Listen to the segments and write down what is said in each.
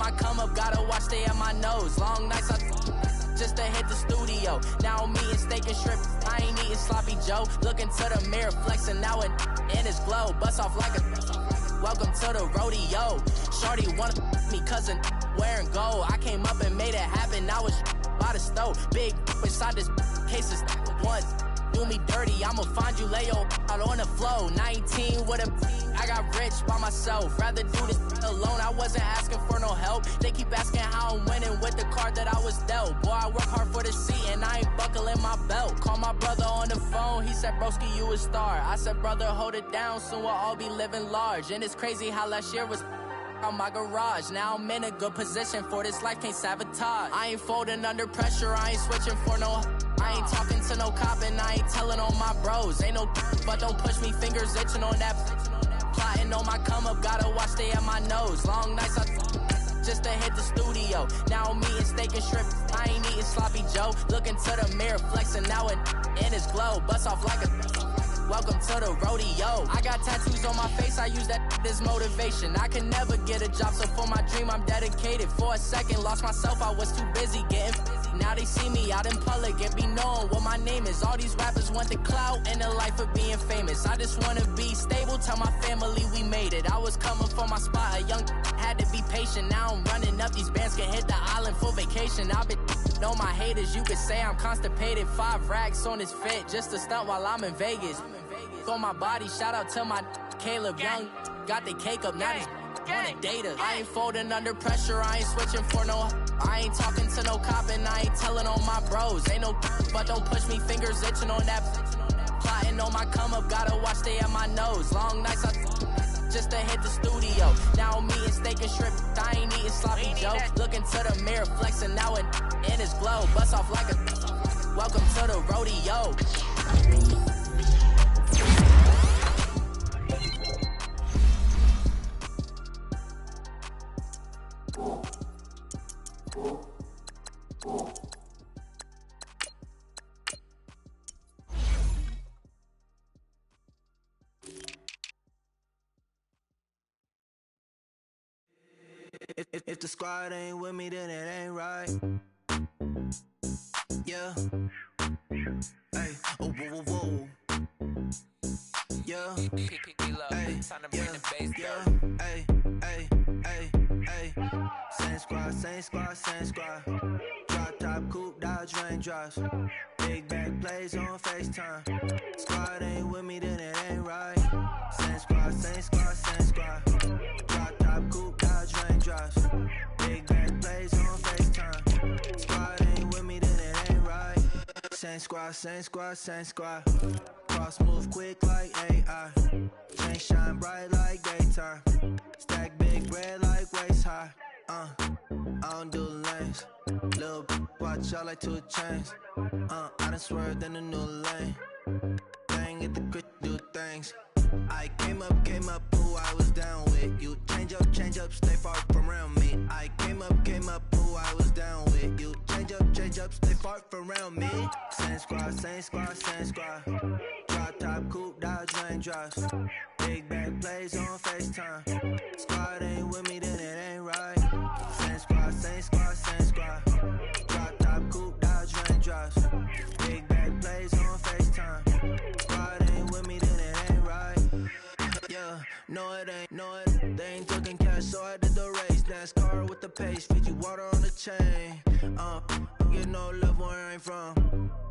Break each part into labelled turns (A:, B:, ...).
A: my come up, gotta watch stay at my nose. Long nights, just to hit the studio. Now I'm eating steak and shrimp, I ain't eating sloppy Joe. Looking to the mirror, flexing now in his glow. Bust off like a welcome to the rodeo. Shorty wanna me cousin wearing gold. I came up and made it happen, I was by the stove. Big inside this case is once. Do me dirty, I'ma find you, lay your out on the floor. 19 with a I got rich by myself. Rather do this alone, I wasn't asking for no help. They keep asking how I'm winning with the card that I was dealt. Boy, I work hard for the seat and I ain't buckling my belt. Call my brother on the phone, he said, broski, you a star. I said, brother, hold it down, soon we'll all be living large. And it's crazy how last year was on my garage. Now I'm in a good position for this life, can't sabotage. I ain't folding under pressure, I ain't switching for no. I ain't talking to no cop and I ain't telling on my bros. Ain't no but don't push me, fingers itching on that. Plotting on my come up, gotta watch stay at my nose. Long nights, just to hit the studio. Now I'm eating steak and shrimp, I ain't eating sloppy Joe. Looking to the mirror, flexing now in his glow. Bust off like a welcome to the rodeo. I got tattoos on my face, I use that as motivation. I can never get a job, so for my dream I'm dedicated. For a second, lost myself, I was too busy getting now they see me out in public and be known what my name is. All these rappers want the clout and the life of being famous. I just wanna be stable, tell my family we made it. I was coming for my spot, a young had to be patient. Now I'm running up, these bands can hit the island for vacation. I've been on my haters, you could say I'm constipated. 5 racks on his fit, just to stunt while I'm in Vegas. On my body, shout out to my Caleb Young. Got the cake up, now wanna date her. I ain't folding under pressure, I ain't switching for no. I ain't talking to no cop and I ain't telling on my bros. Ain't no but don't push me, fingers itching on that. Plotting on my come up, gotta watch stay at my nose. Long nights, just to hit the studio. Now I'm eating steak and shrimp, I ain't eating sloppy Joe. Looking to the mirror, flexing now in his glow. Bust off like a welcome to the rodeo.
B: If the squad ain't with me, then it ain't right. Yeah. Hey. Oh, whoa, whoa, whoa. Yeah. Hey. Yeah. Hey. Hey. Hey. Hey. Same squad, same squad, same squad. Drop top, coupe, Dodge raindrops. Big bag plays on FaceTime. Squad ain't with me, then it ain't right. Same squad, same squad, same squad. Drop top, coupe, Dodge raindrops. Big bag plays on FaceTime. Squad ain't with me, then it ain't right. Same squad, same squad, same squad. Cross move quick like AI. Chain shine bright like daytime. Stack big bread like waist high. I don't do lanes. Little watch out like 2 chains. I done swerved in a new lane. Bang at the crit, do things. I came up, who I was down with. You change up, stay far from around me. I came up, who I was down with. You change up, stay far from around me. Same squad, same squad, same squad. Drop top, coupe, Dodge raindrops. Big bag plays on FaceTime. Squad ain't with me, then it ain't right. Same squad, same squad, same squad. Drop top, coupe, Dodge raindrops. Big bag plays on FaceTime. Squad ain't with me, then it ain't right. Yeah, no it ain't, they ain't talking cash, so I did the race. NASCAR with the pace, Fiji water on the chain. Get no love where I ain't from.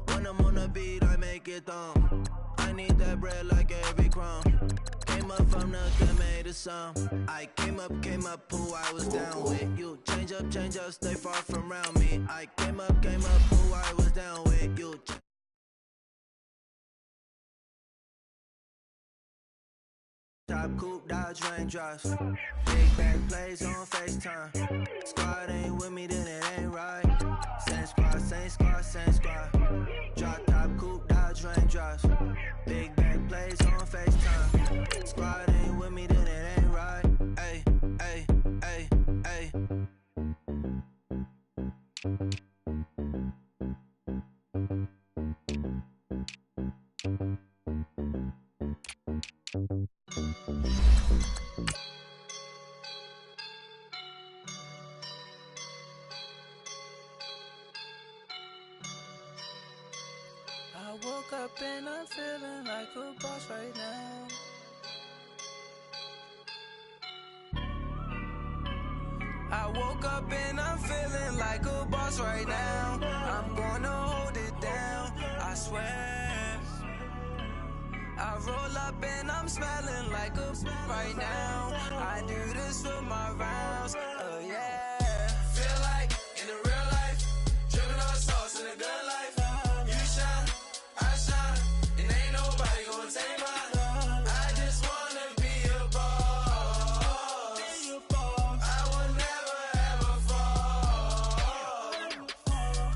B: When I'm on the beat, I make it thumb. I need that bread like every crumb. Came up from nothing, made a sum. I came up, who I was down with. You change up, stay far from around me. I came up, who I was down with. You top coupe, Dodge raindrops. Big bag plays on FaceTime. Squad ain't with me, then it ain't right. Same squad, same squad, same squad. Drop top coupe, Dodge raindrops. Big bag plays on FaceTime. Squad ain't with me, then it ain't right. Ay, ay, ay, ay. up and I'm feeling like a boss right now. I woke up and I'm feeling like a boss right now. I'm gonna hold it down, I swear. I roll up and I'm smelling like a right now. I do this for my rounds, oh yeah. Feel like in the real life, dripping on sauce in a good life. You shine, I shine, and ain't nobody gonna take mine. I just wanna be a boss. I will never ever fall.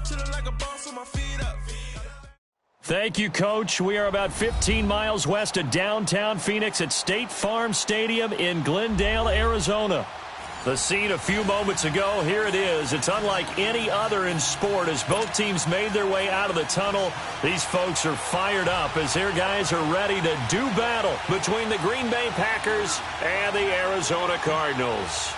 B: Chillin' like a boss with my feet up.
C: Thank you, Coach. We are about 15 miles west of downtown Phoenix at State Farm Stadium in Glendale, Arizona. The scene a few moments ago, here it is. It's unlike any other in sport as both teams made their way out of the tunnel. These folks are fired up as their guys are ready to do battle between the Green Bay Packers and the Arizona Cardinals.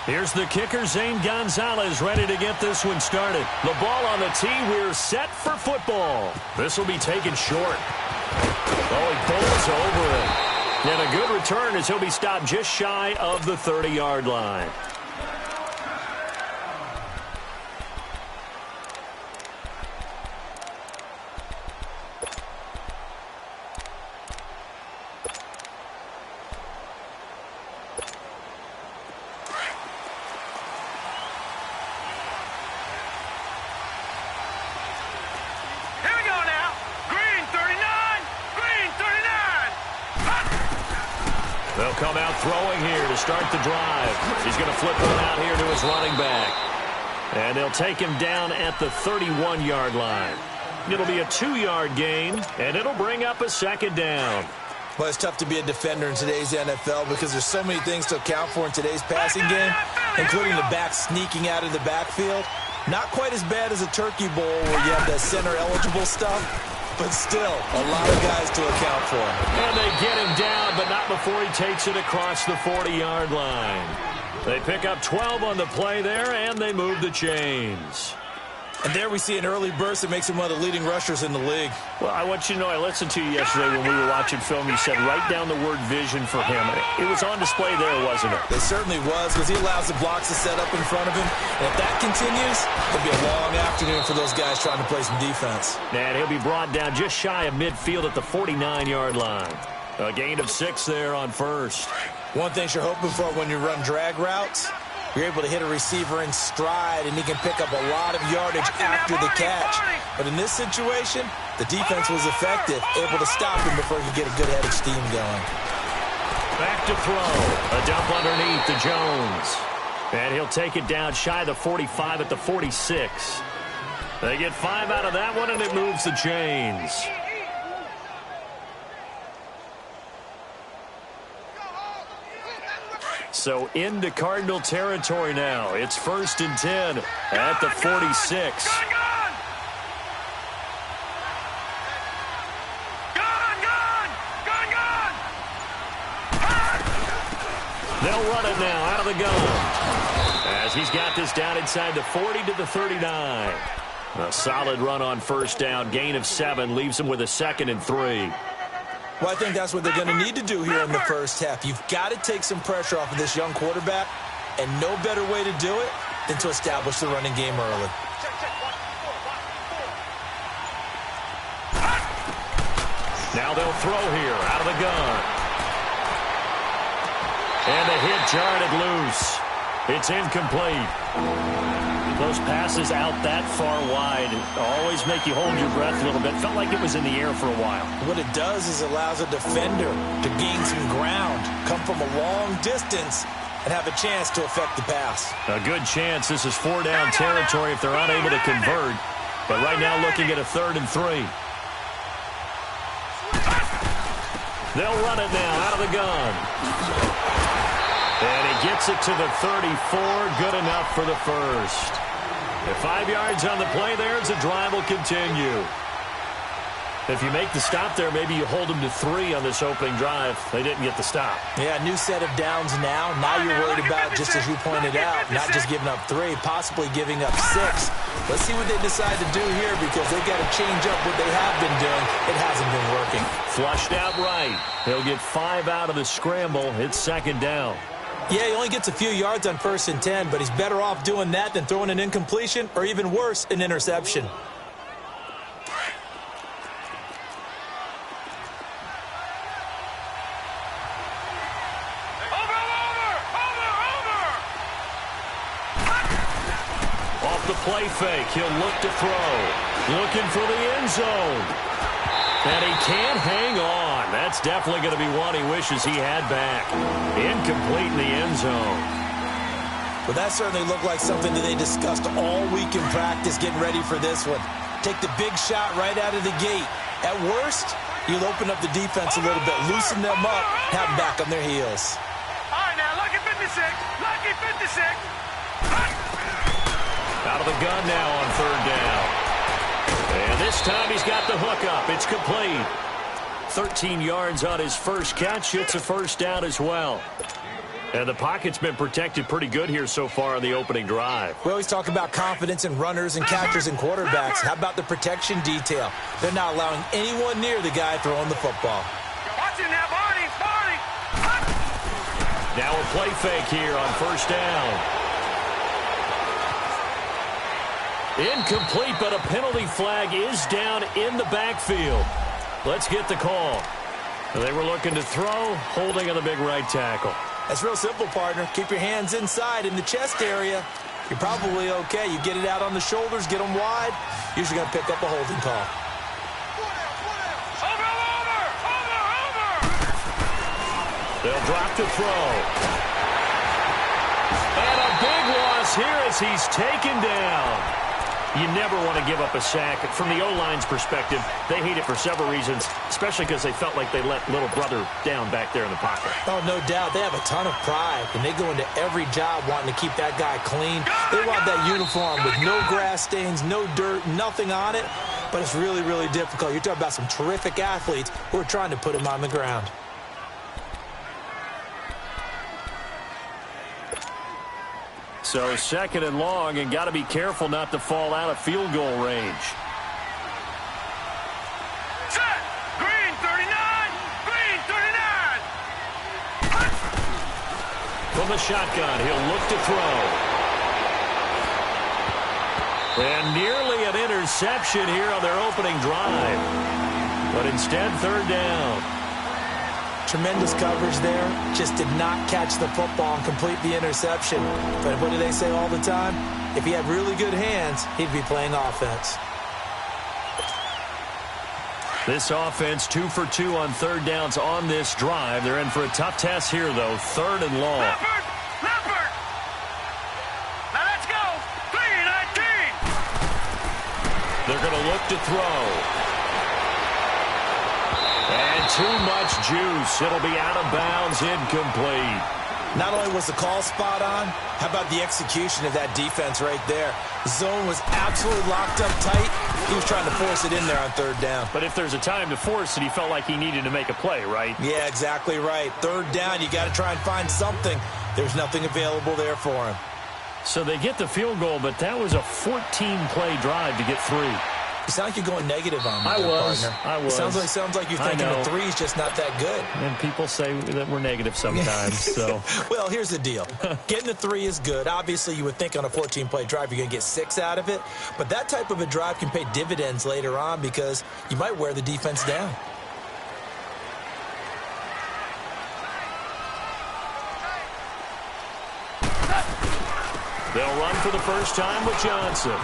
C: Here's the kicker, Zane Gonzalez, ready to get this one started. The ball on the tee. We're set for football. This will be taken short. Oh, he bowls over it. And a good return as he'll be stopped just shy of the 30-yard line. They'll come out throwing here to start the drive. He's going to flip one out here to his running back. And they'll take him down at the 31-yard line. It'll be a 2-yard gain, and it'll bring up a second down.
D: Well, it's tough to be a defender in today's NFL because there's so many things to account for in today's passing game, including the back sneaking out of the backfield. Not quite as bad as a turkey bowl where you have that center-eligible stuff, but still, a lot of guys to account for.
C: And they get him down, but not before he takes it across the 40-yard line. They pick up 12 on the play there, and they move the chains.
D: And there we see an early burst that makes him one of the leading rushers in the league.
C: Well, I want you to know, I listened to you yesterday when we were watching film. You said write down the word vision for him. It was on display there, wasn't it?
D: It certainly was, because he allows the blocks to set up in front of him. And if that continues, it'll be a long afternoon for those guys trying to play some defense.
C: And he'll be brought down just shy of midfield at the 49-yard line. A gain of 6 there on first.
D: One thing you're hoping for when you run drag routes, you're able to hit a receiver in stride, and he can pick up a lot of yardage after the catch. But in this situation, the defense was effective, able to stop him before he could get a good head of steam going.
C: Back to throw. A dump underneath to Jones. And he'll take it down shy of the 45 at the 46. They get 5 out of that one, and it moves the chains. So into Cardinal territory now. It's 1st and 10 at the 46. They'll run it now out of the gun. As he's got this down inside the 40 to the 39. A solid run on first down. Gain of 7 leaves him with a 2nd and 3.
D: Well, I think that's what they're going to need to do here in the first half. You've got to take some pressure off of this young quarterback, and no better way to do it than to establish the running game early.
C: Now they'll throw here out of the gun. And the hit jarred it loose. It's incomplete. Those passes out that far wide always make you hold your breath a little bit. Felt like it was in the air for a while.
D: What it does is it allows a defender to gain some ground, come from a long distance, and have a chance to affect the pass.
C: A good chance. This is 4-down territory if they're unable to convert. But right now looking at a 3rd and 3. They'll run it now out of the gun. And he gets it to the 34. Good enough for the first. At 5 yards on the play there as the drive will continue. If you make the stop there, maybe you hold them to 3 on this opening drive. They didn't get the stop.
D: Yeah, new set of downs now. Now you're worried about, just as you pointed out, not just giving up 3, possibly giving up 6. Let's see what they decide to do here, because they've got to change up what they have been doing. It hasn't been working.
C: Flushed out right. He'll get 5 out of the scramble. It's second down.
D: Yeah, he only gets a few yards on 1st and 10, but he's better off doing that than throwing an incompletion, or even worse, an interception.
C: Play fake. He'll look to throw. Looking for the end zone. And he can't hang on. That's definitely going to be one he wishes he had back. Incomplete in the end zone.
D: Well, that certainly looked like something that they discussed all week in practice getting ready for this one. Take the big shot right out of the gate. At worst, you'll open up the defense a little bit, loosen them up, have them back on their heels.
E: All right, now, lucky 56. Lucky 56.
C: Out of the gun now on 3rd down. And this time he's got the hook up. It's complete. 13 yards on his first catch. It's a first down as well. And the pocket's been protected pretty good here so far on the opening drive.
D: We always talk about confidence in runners and catchers and quarterbacks. How about the protection detail? They're not allowing anyone near the guy throwing the football.
E: Watch it now, Barney.
C: Now a play fake here on 1st down. Incomplete, but a penalty flag is down in the backfield. Let's get the call. They were looking to throw, holding on the big right tackle.
D: That's real simple, partner. Keep your hands inside in the chest area. You're probably okay. You get it out on the shoulders, get them wide. Usually going to pick up a holding call.
E: Over.
C: They'll drop to throw. And a big loss here as he's taken down. You never want to give up a sack. From the O-line's perspective, they hate it for several reasons, especially because they felt like they let little brother down back there in the pocket.
D: Oh, no doubt. They have a ton of pride, and they go into every job wanting to keep that guy clean. They want that uniform with no grass stains, no dirt, nothing on it, but it's really, really difficult. You're talking about some terrific athletes who are trying to put him on the ground.
C: So 2nd and long, and got to be careful not to fall out of field goal range.
E: Set. Green 39. Green 39.
C: From the shotgun, he'll look to throw. And nearly an interception here on their opening drive. But instead, 3rd down.
D: Tremendous coverage there. Just did not catch the football and complete the interception. But what do they say all the time? If he had really good hands, he'd be playing offense.
C: This offense 2 for 2 on 3rd downs on this drive. They're in for a tough test here, though. 3rd and long.
E: Leopard. Now let's go. 3-19.
C: They're going to look to throw. And too much juice. It'll be out of bounds, incomplete.
D: Not only was the call spot on, how about the execution of that defense right there? The zone was absolutely locked up tight. He was trying to force it in there on 3rd down.
C: But if there's a time to force it, he felt like he needed to make a play, right?
D: Yeah, exactly right. 3rd down, you got to try and find something. There's nothing available there for him.
C: So they get the field goal, but that was a 14-play drive to get 3.
D: You sound like you're going negative on me,
C: I was.
D: Sounds like you're thinking the 3's just not that good.
C: And people say that we're negative sometimes. So,
D: well, here's the deal. Getting the 3 is good. Obviously, you would think on a 14-play drive you're going to get 6 out of it. But that type of a drive can pay dividends later on because you might wear the defense down.
C: They'll run for the first time with Johnson.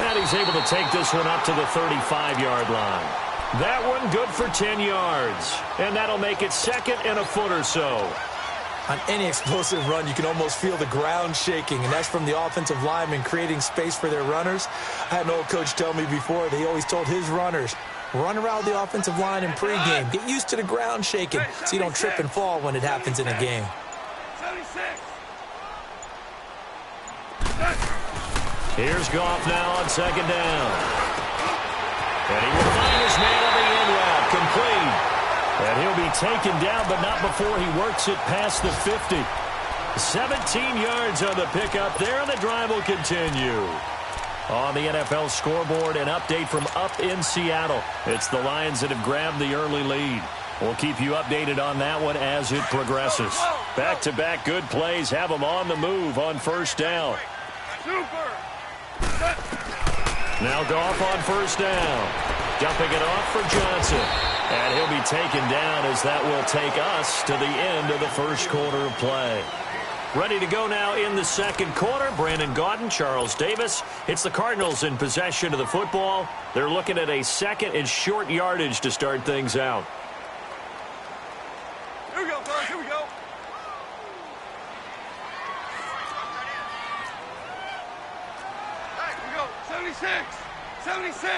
C: And he's able to take this one up to the 35-yard line. That one good for 10 yards. And that'll make it 2nd and a foot or so.
D: On any explosive run, you can almost feel the ground shaking, and that's from the offensive linemen creating space for their runners. I had an old coach tell me before that he always told his runners, run around the offensive line in pregame. Get used to the ground shaking so you don't trip and fall when it happens in a game.
E: 76.
C: Here's Goff now on 2nd down. And he will find his man on the in route, complete. And he'll be taken down, but not before he works it past the 50. 17 yards on the pickup there, and the drive will continue. On the NFL scoreboard, an update from up in Seattle. It's the Lions that have grabbed the early lead. We'll keep you updated on that one as it progresses. Back-to-back good plays have them on the move on first down. Now Goff on first down. Dumping it off for Johnson. And he'll be taken down as that will take us to the end of the first quarter of play. Ready to go now in the second quarter. Brandon Gaudin, Charles Davis. It's the Cardinals in possession of the football. They're looking at a second and short yardage to start things out.
E: Here we go, fellas. Here we go. Hey, here we go. 76. 76.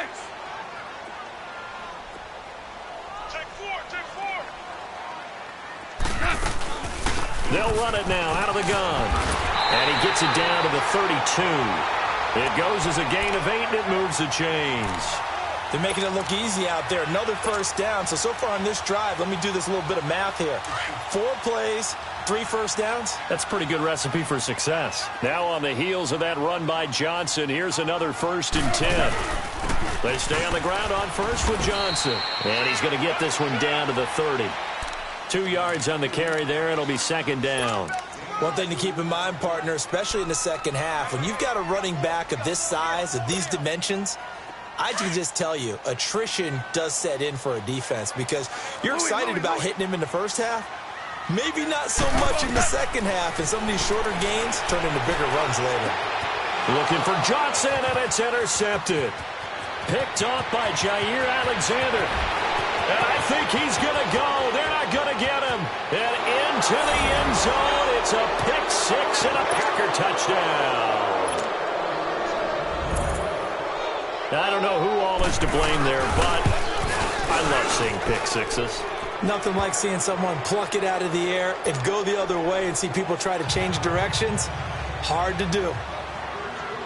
E: Take four.
C: They'll run it now out of the gun. And he gets it down to the 32. It goes as a gain of 8, and it moves the chains.
D: They're making it look easy out there. Another first down. So far on this drive, let me do this little bit of math here. 4 plays, 3 first downs.
C: That's a pretty good recipe for success. Now on the heels of that run by Johnson, here's another 1st and 10. They stay on the ground on first with Johnson. And he's going to get this one down to the 30. 2 yards on the carry there. It'll be second down.
D: One thing to keep in mind, partner, especially in the second half, when you've got a running back of this size, of these dimensions, I can just tell you, attrition does set in for a defense because you're excited about hitting him in the first half. Maybe not so much in the second half, and some of these shorter gains turn into bigger runs later.
C: Looking for Johnson, and it's intercepted. Picked off by Jair Alexander. And I think he's going to go. They're not going to get him. And into the end zone. It's a pick-6 and a Packer touchdown. Now, I don't know who all is to blame there, but I love seeing pick-6s.
D: Nothing like seeing someone pluck it out of the air and go the other way and see people try to change directions. Hard to do.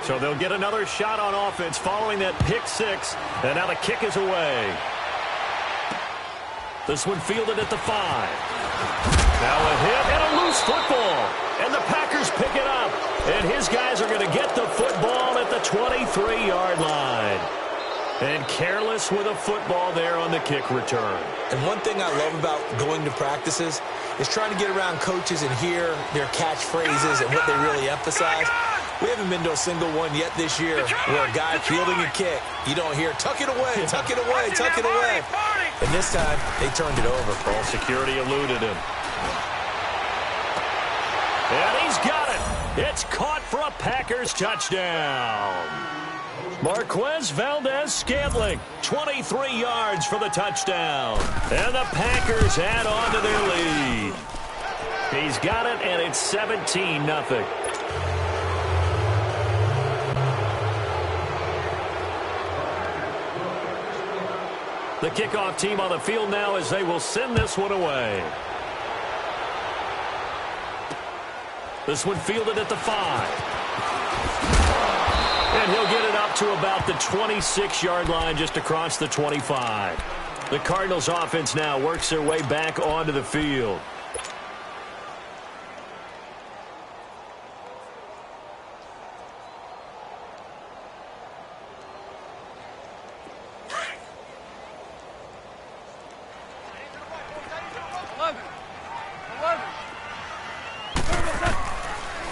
C: So they'll get another shot on offense following that pick-6. And now the kick is away. This one fielded at the 5. Now a hit and a loose football. And the Packers pick it up. And his guys are going to get the football at the 23-yard line. And careless with a football there on the kick return.
D: And one thing I love about going to practices is trying to get around coaches and hear their catchphrases and what they really emphasize. We haven't been to a single one yet this year where a guy fielding a kick, you don't hear, tuck it away, tuck it away, tuck it away. And this time, they turned it over.
C: Ball security eluded him. And he's got it. It's caught for a Packers touchdown. Marquez Valdez-Scantling, 23 yards for the touchdown. And the Packers add on to their lead. He's got it, and it's 17-0. The kickoff team on the field now as they will send this one away. This one fielded at the 5. And he'll get it up to about the 26-yard line just across the 25. The Cardinals offense now works their way back onto the field.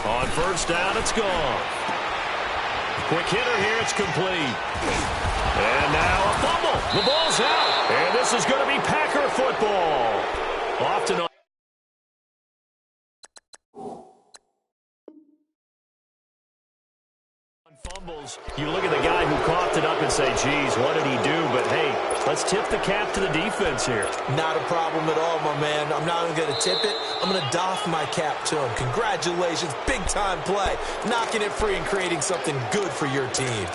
C: On first down, it's gone. Quick hitter here, it's complete. And now a fumble. The ball's out. And this is going to be Packer football. Often on fumbles, you look at the guy who coughed it up and say, geez, what did he do? But, hey, let's tip the cap to the defense here.
D: Not a problem at all, my man. I'm not even going to tip it. I'm going to doff my cap to him. Congratulations. Big-time play. Knocking it free and creating something good for your team.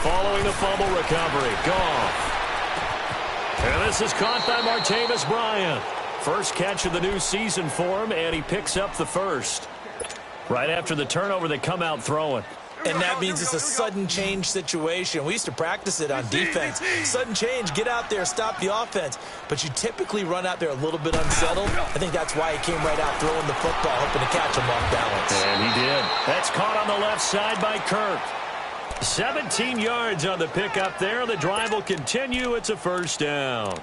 C: following the fumble recovery. Goff. And this is caught by Martavis Bryant. First catch of the new season for him, and he picks up the first. Right after the turnover, they come out throwing.
D: And that means it's a sudden change situation. We used to practice it on defense. Sudden change, get out there, stop the offense. But you typically run out there a little bit unsettled. I think that's why he came right out throwing the football, hoping to catch him off balance.
C: And he did. That's caught on the left side by Kirk. 17 yards on the pickup there. The drive will continue. It's a first down.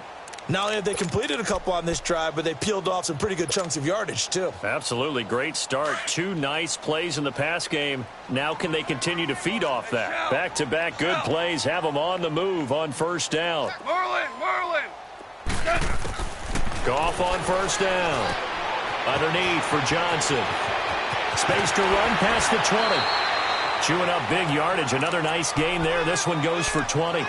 D: Not only have they completed a couple on this drive, but they peeled off some pretty good chunks of yardage, too.
C: Absolutely. Great start. 2 nice plays in the pass game. Now can they continue to feed off that? Back-to-back good plays have them on the move on first down.
E: Merlin!
C: Goff on first down. Underneath for Johnson. Space to run past the 20. Chewing up big yardage. Another nice gain there. This one goes for 20.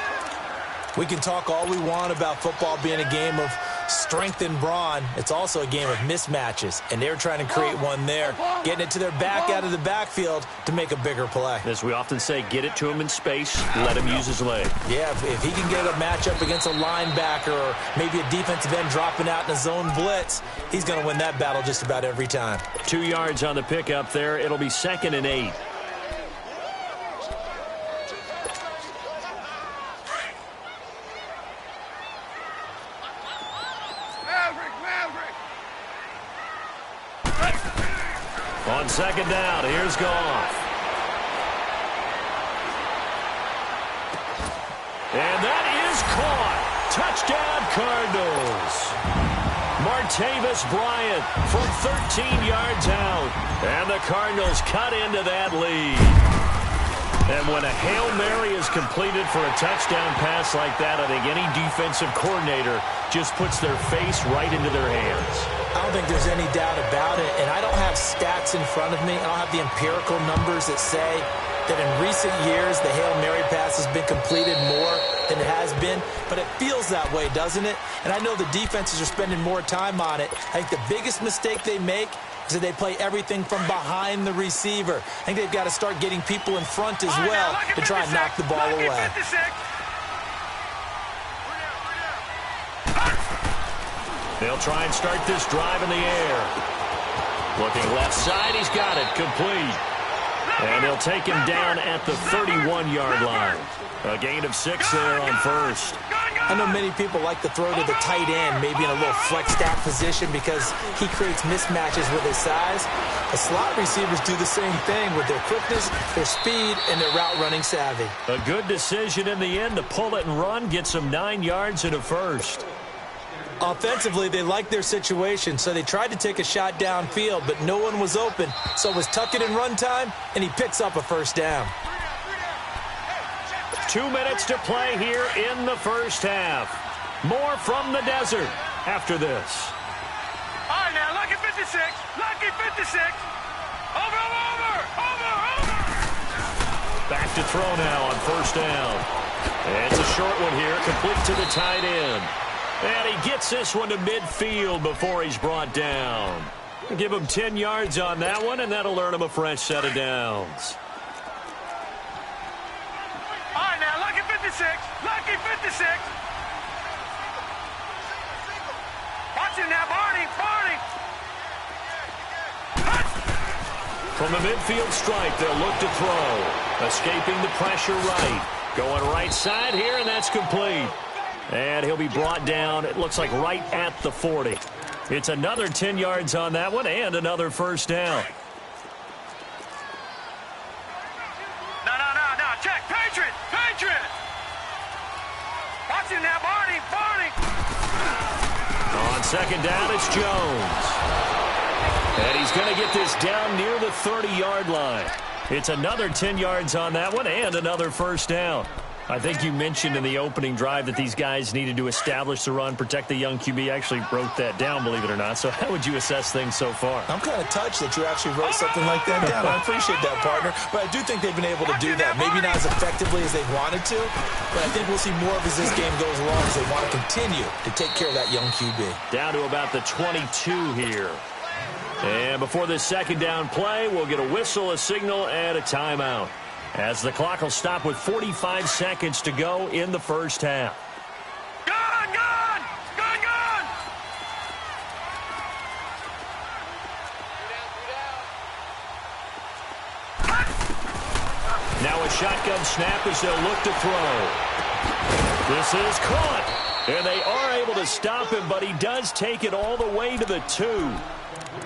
D: We can talk all we want about football being a game of strength and brawn. It's also a game of mismatches, and they're trying to create one there, getting it to their back out of the backfield to make a bigger play.
C: As we often say, get it to him in space, let him use his leg.
D: Yeah, if he can get a matchup against a linebacker or maybe a defensive end dropping out in a zone blitz, he's going to win that battle just about every time.
C: 2 yards on the pickup there. It'll be 2nd and 8. On second down, here's Goff. And that is caught. Touchdown, Cardinals. Martavis Bryant from 13 yards out. And the Cardinals cut into that lead. And when a Hail Mary is completed for a touchdown pass like that, I think any defensive coordinator just puts their face right into their hands.
D: I don't think there's any doubt about it, and I don't have stats in front of me. I don't have the empirical numbers that say that in recent years the Hail Mary pass has been completed more than it has been, but it feels that way, doesn't it? And I know the defenses are spending more time on it. I think the biggest mistake they make is that they play everything from behind the receiver. I think they've got to start getting people in front as well to try and knock the ball away.
C: They'll try and start this drive in the air. Looking left side, he's got it, complete. And they'll take him down at the 31-yard line. A gain of 6 there on first.
D: I know many people like to throw to the tight end, maybe in a little flexed out position because he creates mismatches with his size. The slot receivers do the same thing with their quickness, their speed, and their route running savvy.
C: A good decision in the end to pull it and run, gets him 9 yards and a first.
D: Offensively, they liked their situation, so they tried to take a shot downfield, but no one was open. So it was tuck it and run time, and he picks up a first down.
C: 2 minutes to play here in the first half. More from the desert after this.
E: All right, now, lucky 56. Lucky 56. Over.
C: Back to throw now on first down. It's a short one here, complete to the tight end. And he gets this one to midfield before he's brought down. Give him 10 yards on that one, and that'll earn him a fresh set of downs.
E: All right, now, lucky 56. Lucky 56. Watch him now, Barney.
C: From the midfield stripe, they'll look to throw. Escaping the pressure right. Going right side here, and that's complete. And he'll be brought down, it looks like right at the 40. It's another 10 yards on that one and another first down.
E: No. Check. Patriot. Watch him now, Barney.
C: On second down, it's Jones. And he's going to get this down near the 30-yard line. It's another 10 yards on that one and another first down. I think you mentioned in the opening drive that these guys needed to establish the run, protect the young QB. I actually wrote that down, believe it or not. So how would you assess things so far?
D: I'm kind of touched that you actually wrote something like that down. I appreciate that, partner. But I do think they've been able to do that. Maybe not as effectively as they wanted to, but I think we'll see more of as this game goes along as they want to continue to take care of that young QB.
C: Down to about the 22 here. And before this second down play, we'll get a whistle, a signal, and a timeout. as the clock will stop with 45 seconds to go in the first half.
E: Gone!
C: Now a shotgun snap as they'll look to throw. This is caught, and they are able to stop him, but he does take it all the way to the 2.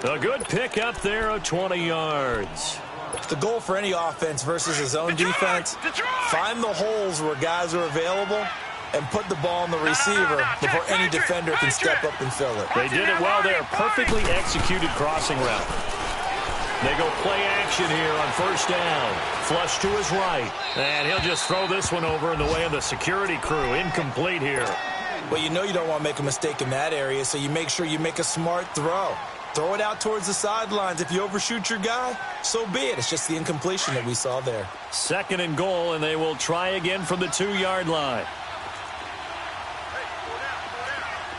C: A good pick up there of 20 yards.
D: The goal for any offense versus his own defense, find the holes where guys are available and put the ball on the receiver before any defender can step up and fill it.
C: They did it well there. Perfectly executed crossing route. They go play action here on first down. Flush to his right. And he'll just throw this one over in the way of the security crew. Incomplete here.
D: Well, you know you don't want to make a mistake in that area, so you make sure you make a smart throw. Throw it out towards the sidelines. If you overshoot your guy, so be it. It's just the incompletion that we saw there.
C: 2nd and goal, and they will try again from the 2-yard line.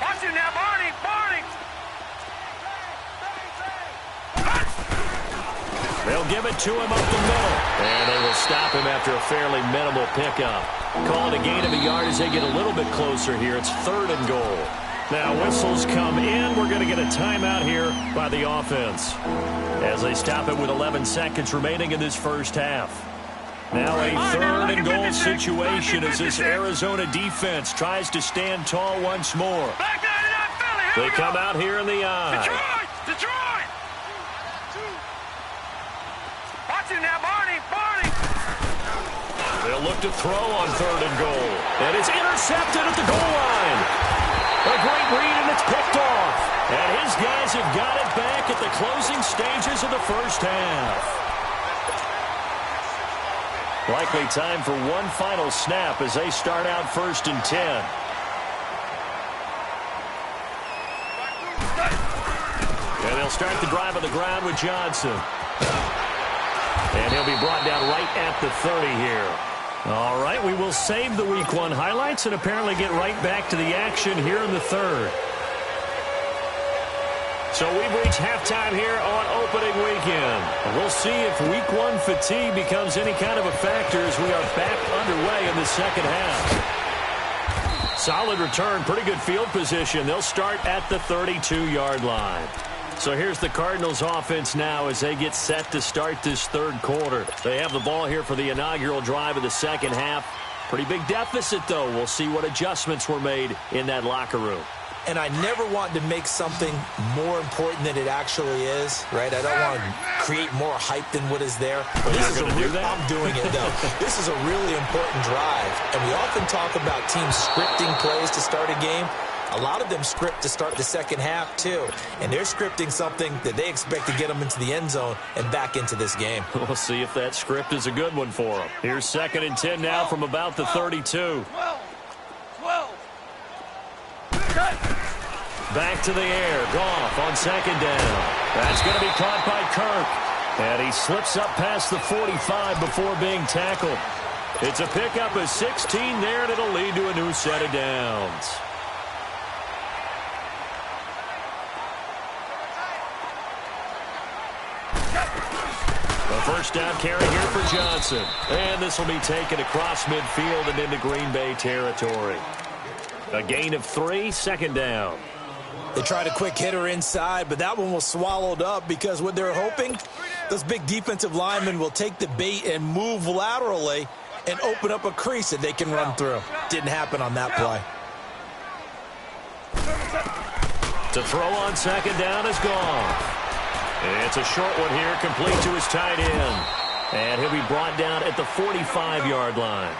E: Watch it now, Barney!
C: They'll give it to him up the middle. And they will stop him after a fairly minimal pickup. Call it a gain of a yard as they get a little bit closer here. It's 3rd and goal. Now whistles come in. We're going to get a timeout here by the offense as they stop it with 11 seconds remaining in this first half. Now a 3rd and goal situation as this Arizona defense tries to stand tall once more. They come out here in the eye.
E: Detroit! Watch it now, Barney!
C: They'll look to throw on 3rd and goal. And it's intercepted at the goal line. A great read, and it's picked off. And his guys have got it back at the closing stages of the first half. Likely time for one final snap as they start out 1st and 10. And they'll start the drive on the ground with Johnson. And he'll be brought down right at the 30 here. All right, we will save the Week 1 highlights and apparently get right back to the action here in the 3rd. So we've reached halftime here on opening weekend. We'll see if Week 1 fatigue becomes any kind of a factor as we are back underway in the second half. Solid return, pretty good field position. They'll start at the 32-yard line. So here's the Cardinals offense now as they get set to start this 3rd quarter. They have the ball here for the inaugural drive of the second half. Pretty big deficit, though. We'll see what adjustments were made in that locker room.
D: And I never want to make something more important than it actually is, right? I don't want to create more hype than what is there.
C: But this is
D: I'm doing it, though. This is a really important drive. And we often talk about teams scripting plays to start a game. A lot of them script to start the second half, too. And they're scripting something that they expect to get them into the end zone and back into this game.
C: We'll see if that script is a good one for them. Here's 2nd and 10 now from about the 32.
E: 12.
C: Back to the air. Goff on 2nd down. That's going to be caught by Kirk. And he slips up past the 45 before being tackled. It's a pickup of 16 there, and it'll lead to a new set of downs. A first down carry here for Johnson. And this will be taken across midfield and into Green Bay territory. A gain of 3, 2nd down.
D: They tried a quick hitter inside, but that one was swallowed up because what they're hoping, those big defensive linemen will take the bait and move laterally and open up a crease that they can run through. Didn't happen on that play.
C: To throw on 2nd down is gone. It's a short one here, complete to his tight end. And he'll be brought down at the 45-yard line.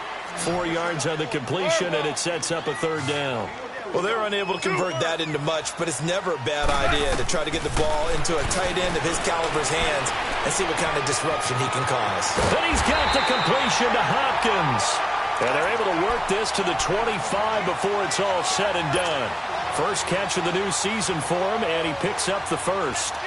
C: 4 yards on the completion, and it sets up a 3rd down.
D: Well, they're unable to convert that into much, but it's never a bad idea to try to get the ball into a tight end of his caliber's hands and see what kind of disruption he can cause.
C: Then he's got the completion to Hopkins. And they're able to work this to the 25 before it's all said and done. First catch of the new season for him, and he picks up the first.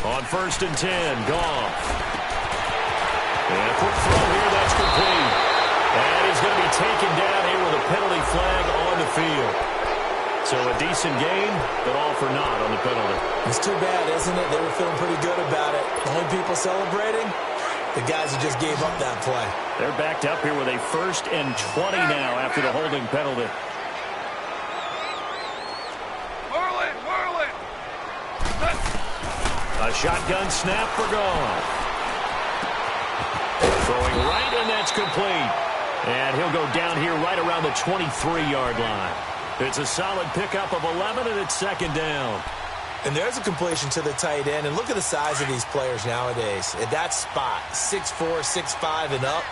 C: On 1st and 10, Goff. And a quick throw here, that's complete. taken down here with a penalty flag on the field. So a decent game, but all for naught on the penalty.
D: It's too bad, isn't it? They were feeling pretty good about it. The only people celebrating, the guys who just gave up that play.
C: They're backed up here with a 1st and 20 now after the holding penalty.
E: Whirl it, whirl it.
C: A shotgun snap for Goff. Throwing right, and that's complete. And he'll go down here right around the 23-yard line. It's a solid pickup of 11, and it's 2nd down.
D: And there's a completion to the tight end. And look at the size of these players nowadays. At that spot, 6'4", 6'5", and up.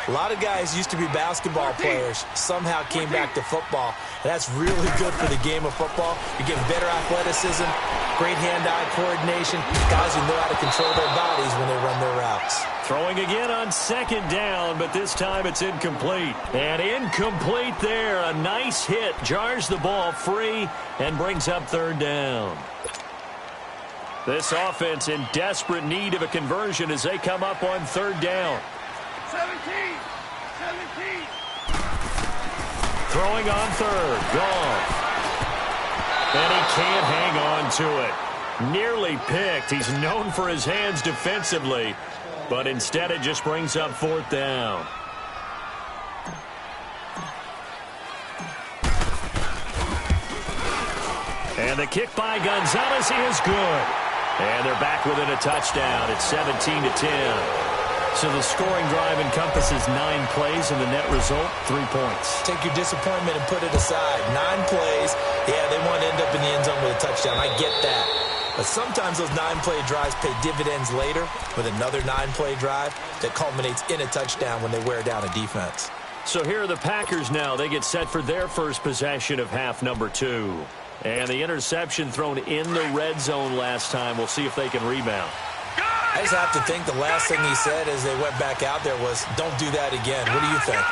D: A lot of guys used to be basketball players, somehow came back to football. And that's really good for the game of football. You're getting better athleticism, great hand-eye coordination, guys who know how to control their bodies when they run their routes.
C: Throwing again on 2nd down, but this time it's incomplete. And incomplete there. A nice hit. Jars the ball free and brings up 3rd down. This offense in desperate need of a conversion as they come up on 3rd down.
E: 17.
C: Throwing on 3rd. Goff. And he can't hang on to it. Nearly picked. He's known for his hands defensively. But instead it just brings up 4th down. And the kick by Gonzalez is good. And they're back within a touchdown. It's 17-10. So the scoring drive encompasses 9 plays, and the net result, 3 points.
D: Take your disappointment and put it aside. 9 plays. Yeah, they want to end up in the end zone with a touchdown. I get that. But sometimes those 9-play drives pay dividends later with another 9-play drive that culminates in a touchdown when they wear down a defense.
C: So here are the Packers now. They get set for their first possession of half number 2. And the interception thrown in the red zone last time. We'll see if they can rebound.
D: I just have to think the last thing he said as they went back out there was, don't do that again. What do you think?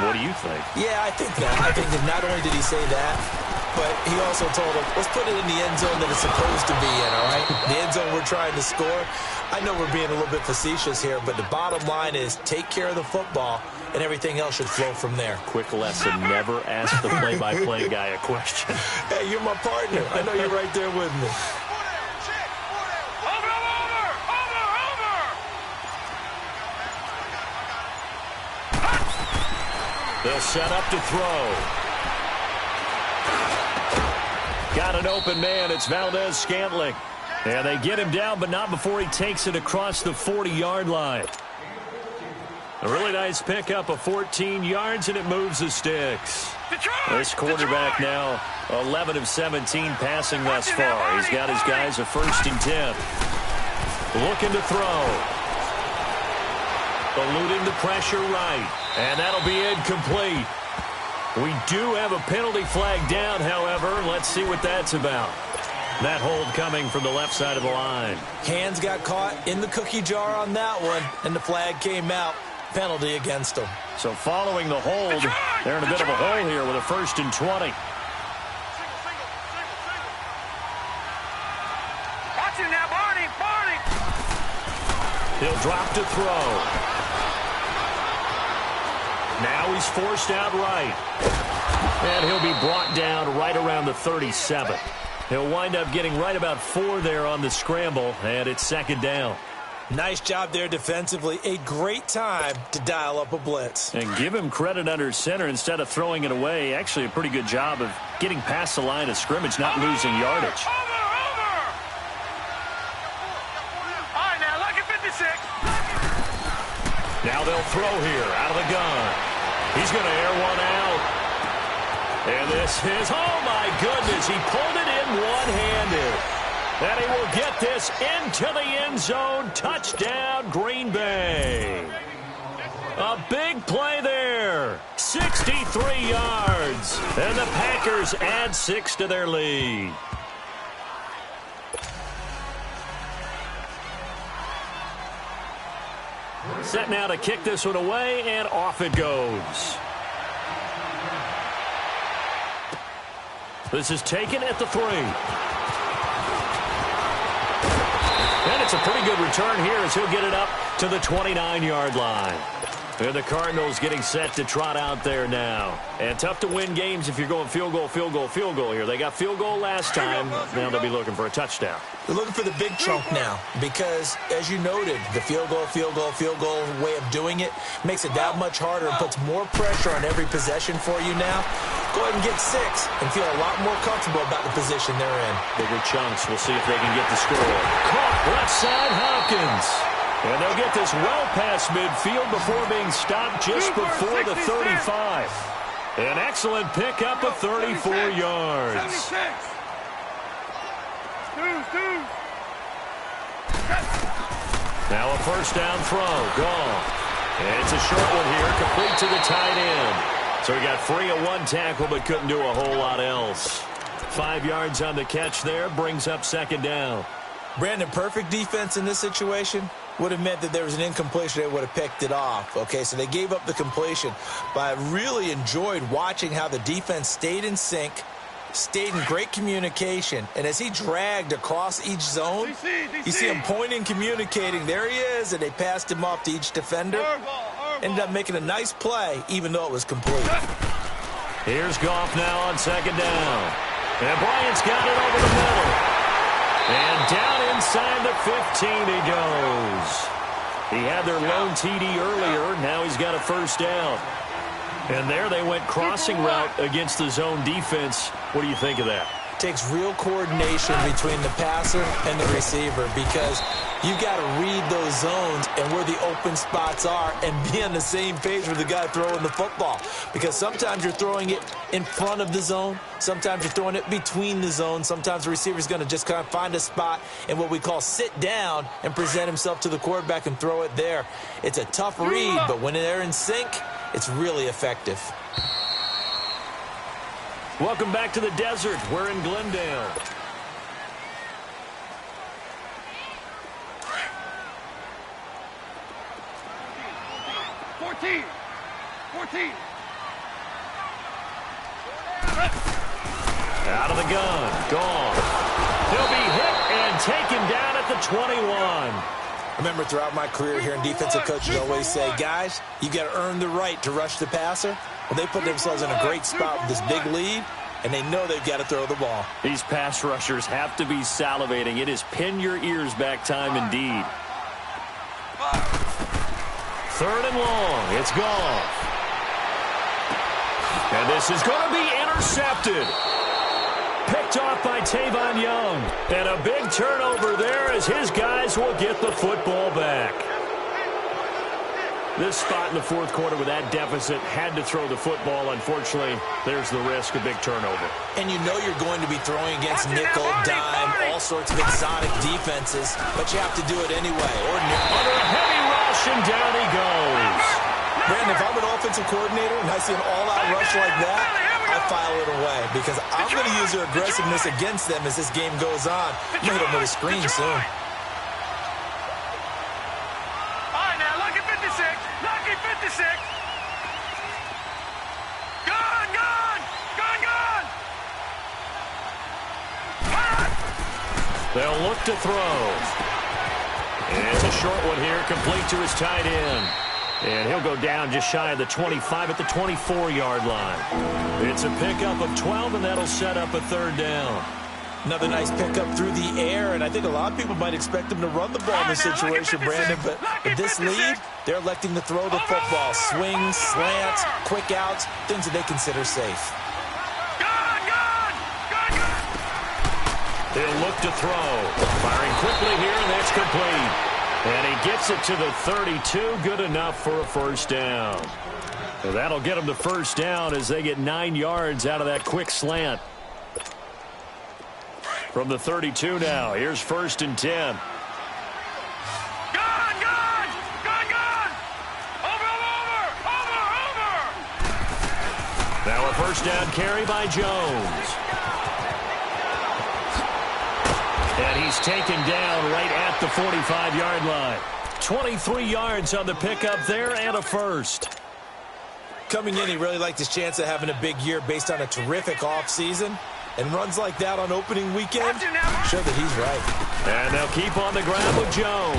C: What do you think?
D: Yeah, I think that. I think that not only did he say that, but he also told them, let's put it in the end zone that it's supposed to be in, all right? The end zone we're trying to score. I know we're being a little bit facetious here, but the bottom line is take care of the football, and everything else should flow from there.
C: Quick lesson, never ask the play-by-play guy a question.
D: Hey, you're my partner. I know you're right there with me.
C: They'll set up to throw. Got an open man. It's Valdez-Scantling. And they get him down, but not before he takes it across the 40-yard line. A really nice pickup of 14 yards, and it moves the sticks. This quarterback now 11 of 17 passing thus far. He's got his guys a 1st and 10. Looking to throw. Eluding the pressure right. And that'll be incomplete. We do have a penalty flag down, however. Let's see what that's about. That hold coming from the left side of the line.
D: Hands got caught in the cookie jar on that one, and the flag came out. Penalty against them.
C: So following the hold, they're in a bit of a hole here with a 1st and 20.
E: Watch him now, Barney, Barney.
C: He'll drop to throw. Now he's forced out right. And he'll be brought down right around the 37. He'll wind up getting right about 4 there on the scramble, and it's 2nd down.
D: Nice job there defensively. A great time to dial up a blitz.
C: And give him credit under center instead of throwing it away. Actually a pretty good job of getting past the line of scrimmage, not losing yardage.
E: Over. All right, now, lucky 56.
C: Now they'll throw here out of the gun. He's going to air one out. And this is, oh my goodness, he pulled it in one-handed. And he will get this into the end zone. Touchdown, Green Bay. A big play there. 63 yards. And the Packers add 6 to their lead. Set now to kick this one away, and off it goes. This is taken at the 3. And it's a pretty good return here as he'll get it up to the 29-yard line. And the Cardinals getting set to trot out there now. And tough to win games if you're going field goal, field goal, field goal here. They got field goal last time. Now they'll be looking for a touchdown.
D: They're looking for the big chunk now because, as you noted, the field goal way of doing it makes it that much harder and puts more pressure on every possession for you now. Go ahead and get 6 and feel a lot more comfortable about the position they're in.
C: Bigger chunks. We'll see if they can get the score. Caught left side Hopkins. And they'll get this well past midfield before being stopped just before the 35. An excellent pickup of 34 yards. Now a first down throw. Gone. And it's a short one here, complete to the tight end. So he got free of one tackle but couldn't do a whole lot else. 5 yards on the catch there, brings up second down.
D: Brandon, perfect defense in this situation would have meant that there was an incompletion. They would have picked it off. Okay, so they gave up the completion. But I really enjoyed watching how the defense stayed in sync, stayed in great communication. And as he dragged across each zone, you see him pointing, communicating. There he is, and they passed him off to each defender. Ended up making a nice play, even though it was complete.
C: Here's Goff now on second down. And Bryant's got it over the middle. And down inside the 15 he goes. He had their lone TD earlier. Now he's got a first down. And there they went crossing route against the zone defense. What do you think of that?
D: Takes real coordination between the passer and the receiver because you got to read those zones and where the open spots are and be on the same page with the guy throwing the football. Because sometimes you're throwing it in front of the zone. Sometimes you're throwing it between the zones. Sometimes the receiver's going to just kind of find a spot and what we call sit down and present himself to the quarterback and throw it there. It's a tough read, but when they're in sync, it's really effective.
C: Welcome back to the desert. We're in Glendale. Out of the gun. Gone. He'll be hit and taken down at the 21.
D: Remember, throughout my career here in defensive coaches always say, guys, you got to earn the right to rush the passer. Well, they put themselves in a great spot with this big lead, and they know they've got to throw the ball.
C: These pass rushers have to be salivating. It is pin your ears back time indeed. Third and long. It's gone. And this is going to be intercepted. Picked off by Tavon Young. And a big turnover there as his guys will get the football back. This spot in the fourth quarter with that deficit had to throw the football. Unfortunately, there's the risk of big turnover.
D: And you know you're going to be throwing against nickel, dime, all sorts of exotic defenses, but you have to do it anyway.
C: Under a heavy rush, and down he goes.
D: Brandon, if I'm an offensive coordinator and I see an all-out rush like that, I file it away because I'm going to use their aggressiveness against them as this game goes on. I'm going to hit them with a screen soon.
C: They'll look to throw. And it's a short one here, complete to his tight end. And he'll go down just shy of the 25 at the 24-yard line. It's a pickup of 12, and that'll set up a third down.
D: Another nice pickup through the air, and I think a lot of people might expect them to run the ball in this situation, Brandon, but with this lead, they're electing to throw the football. Swings, slants, quick outs, things that they consider safe.
C: They'll look to throw. Firing quickly here, and that's complete. And he gets it to the 32. Good enough for a first down. So that'll get them the first down as they get 9 yards out of that quick slant. From the 32 now, here's first and 10. Now a first down carry by Jones. And he's taken down right at the 45-yard line. 23 yards on the pickup there and a first.
D: Coming in, he really liked his chance of having a big year based on a terrific offseason. And runs like that on opening weekend show that he's right.
C: And they'll keep on the ground with Jones.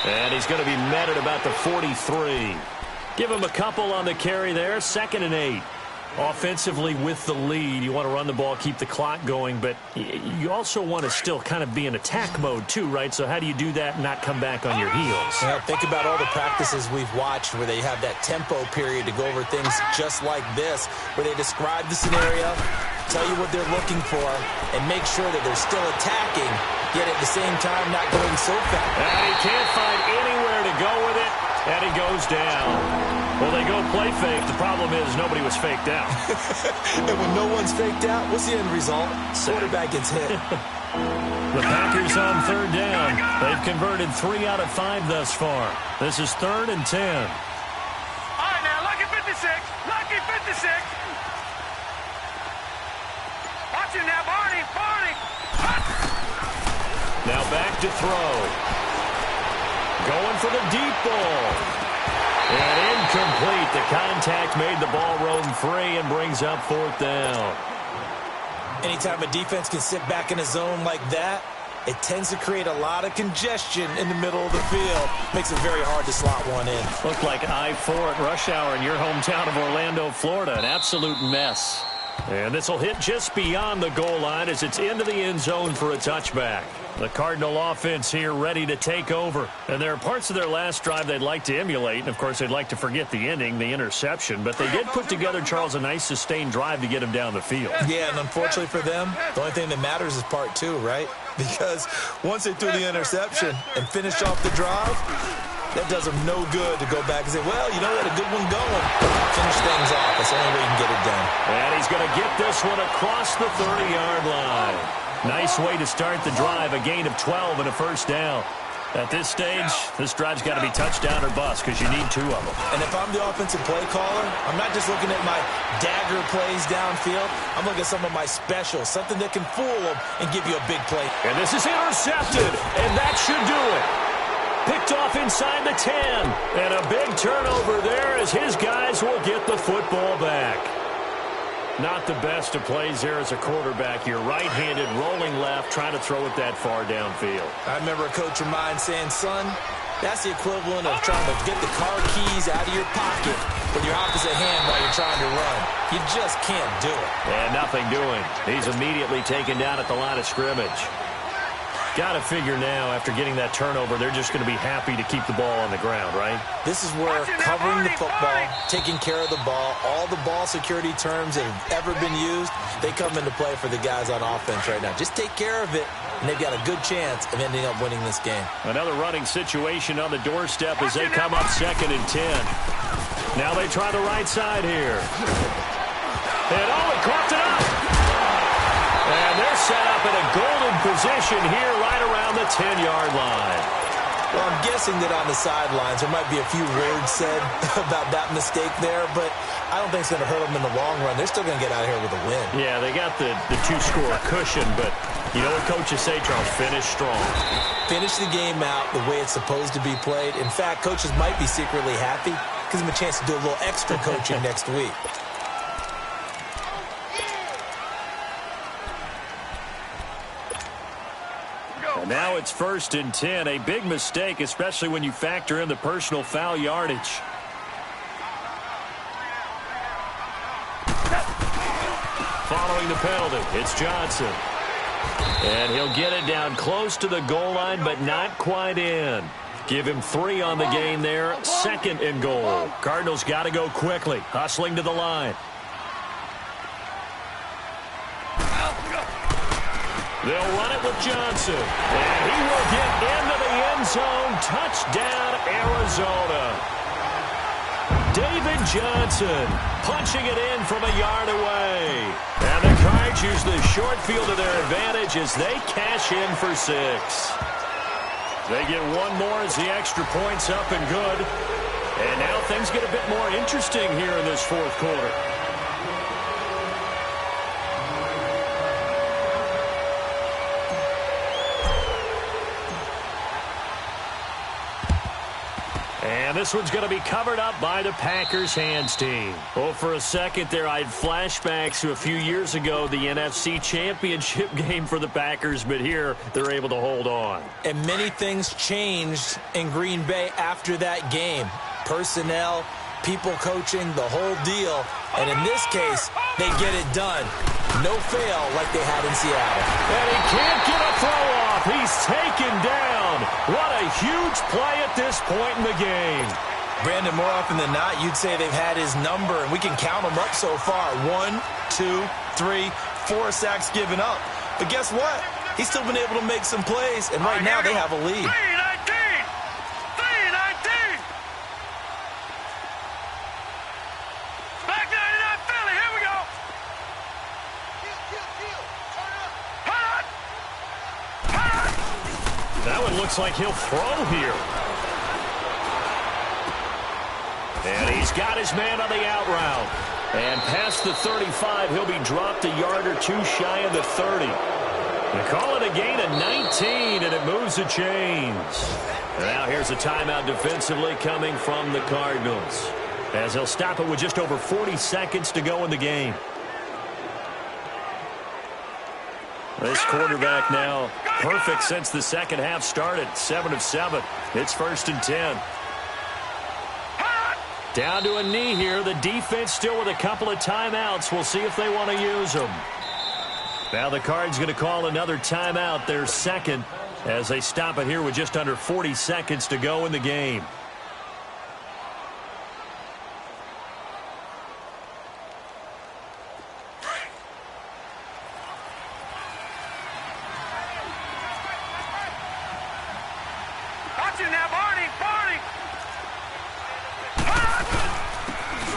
C: And he's going to be met at about the 43. Give him a couple on the carry there. 2nd and 8. Offensively with the lead, you want to run the ball, keep the clock going, but you also want to still kind of be in attack mode too, right? So how do you do that and not come back on your heels?
D: Well, think about all the practices we've watched where they have that tempo period to go over things just like this, where they describe the scenario, tell you what they're looking for, and make sure that they're still attacking, yet at the same time not going so fast.
C: And he can't find anywhere to go with it, and he goes down. Well, they go play fake. The problem is nobody was faked out.
D: And when no one's faked out, what's the end result? Quarterback gets hit.
C: The Packers on 3rd down. They've converted 3 out of 5 thus far. This is 3rd and 10.
E: All right, now, lucky 56. Lucky 56. Watch him now, Barney. Barney.
C: Now back to throw. Going for the deep ball. And incomplete. The contact made the ball roam free and brings up 4th down.
D: Anytime a defense can sit back in a zone like that, it tends to create a lot of congestion in the middle of the field. Makes it very hard to slot one in.
C: Looked like I-4 at rush hour in your hometown of Orlando, Florida. An absolute mess. And this will hit just beyond the goal line as it's into the end zone for a touchback. The Cardinal offense here ready to take over. And there are parts of their last drive they'd like to emulate. And, of course, they'd like to forget the ending, the interception. But they did put together, Charles, a nice sustained drive to get him down the field.
D: Yeah, and unfortunately for them, the only thing that matters is part 2, right? Because once they threw the interception and finished off the drive, that does them no good to go back and say, well, you know, we had a good one going. Finish things off. That's the only way you can get it done.
C: And he's going to get this one across the 30-yard line. Nice way to start the drive, a gain of 12 and a 1st down. At this stage, this drive's got to be touchdown or bust because you need 2 of them.
D: And if I'm the offensive play caller, I'm not just looking at my dagger plays downfield. I'm looking at some of my specials, something that can fool them and give you a big play.
C: And this is intercepted, and that should do it. Picked off inside the 10. And a big turnover there as his guys will get the football back. Not the best of plays there as a quarterback. You're right-handed, rolling left, trying to throw it that far downfield.
D: I remember a coach of mine saying, son, that's the equivalent of trying to get the car keys out of your pocket with your opposite hand while you're trying to run. You just can't do it.
C: And nothing doing. He's immediately taken down at the line of scrimmage. Got to figure now, after getting that turnover, they're just going to be happy to keep the ball on the ground, right?
D: This is where covering the football, taking care of the ball, all the ball security terms that have ever been used, they come into play for the guys on offense right now. Just take care of it, and they've got a good chance of ending up winning this game.
C: Another running situation on the doorstep as they come up 2nd and 10. Now they try the right side here. And he coughed it up. And they're set up in a golden position here right around the 10-yard line.
D: Well, I'm guessing that on the sidelines there might be a few words said about that mistake there, but I don't think it's going to hurt them in the long run. They're still going to get out of here with a win.
C: Yeah, they got the 2-score cushion, but you know what coaches say, Charles? Finish strong.
D: Finish the game out the way it's supposed to be played. In fact, coaches might be secretly happy. Gives them a chance to do a little extra coaching next week.
C: Now it's 1st and 10. A big mistake, especially when you factor in the personal foul yardage. Following the penalty, it's Johnson. And he'll get it down close to the goal line, but not quite in. Give him 3 on the game there. 2nd and goal. Cardinals got to go quickly. Hustling to the line. They'll run it with Johnson. And he will get into the end zone. Touchdown, Arizona. David Johnson punching it in from a yard away. And the Cards use the short field to their advantage as they cash in for 6. They get one more as the extra point's up and good. And now things get a bit more interesting here in this 4th quarter. And this one's going to be covered up by the Packers hands team. Oh, for a second there, I had flashbacks to a few years ago, the NFC Championship game for the Packers, but here they're able to hold on.
D: And many things changed in Green Bay after that game. Personnel, people coaching, the whole deal. And in this case, they get it done. No fail like they had in Seattle.
C: And he can't get a throw off. He's taken down. What a huge play at this point in the game.
D: Brandon, more often than not, you'd say they've had his number, and we can count them up so far. 1, 2, 3, 4 sacks given up. But guess what? He's still been able to make some plays, and right now they have a lead.
E: 3-19! 3-19! Back 99 Philly, here we go!
C: That one looks like he'll throw here. And he's got his man on the out route. And past the 35, he'll be dropped a yard or two shy of the 30. They call it a gain of 19, and it moves the chains. And now here's a timeout defensively coming from the Cardinals, as they'll stop it with just over 40 seconds to go in the game. This quarterback now perfect since the second half started. 7 of 7. It's 1st and 10. Down to a knee here. The defense still with a couple of timeouts. We'll see if they want to use them. Now the Cards going to call another timeout, their second, as they stop it here with just under 40 seconds to go in the game.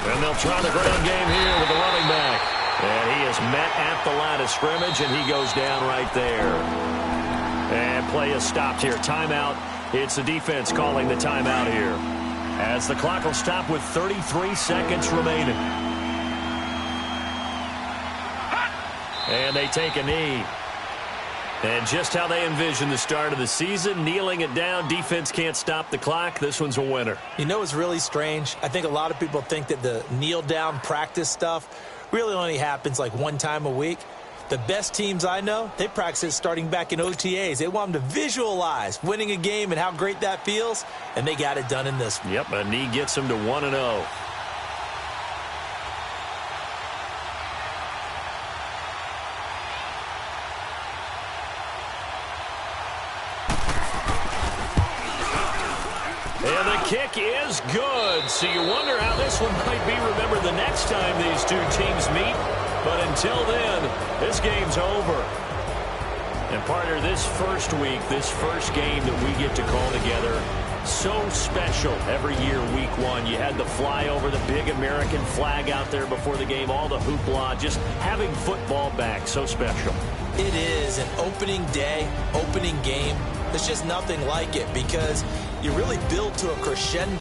C: And they'll try the ground game here with the running back. And he is met at the line of scrimmage, and he goes down right there. And play is stopped here. Timeout. It's the defense calling the timeout here, as the clock will stop with 33 seconds remaining. And they take a knee. And just how they envision the start of the season, kneeling it down, defense can't stop the clock. This one's a winner.
D: You know what's really strange? I think a lot of people think that the kneel-down practice stuff really only happens like one time a week. The best teams I know, they practice it starting back in OTAs. They want them to visualize winning a game and how great that feels, and they got it done in this one.
C: Yep, a knee gets them to 1-0. And the kick is good. So you wonder how this one might be remembered the next time these two teams meet. But until then, this game's over. And partner, this first week, this first game that we get to call together, so special every year, week one. You had the flyover, the big American flag out there before the game, all the hoopla, just having football back, so special.
D: It is an opening day, opening game. There's just nothing like it because you really build to a crescendo.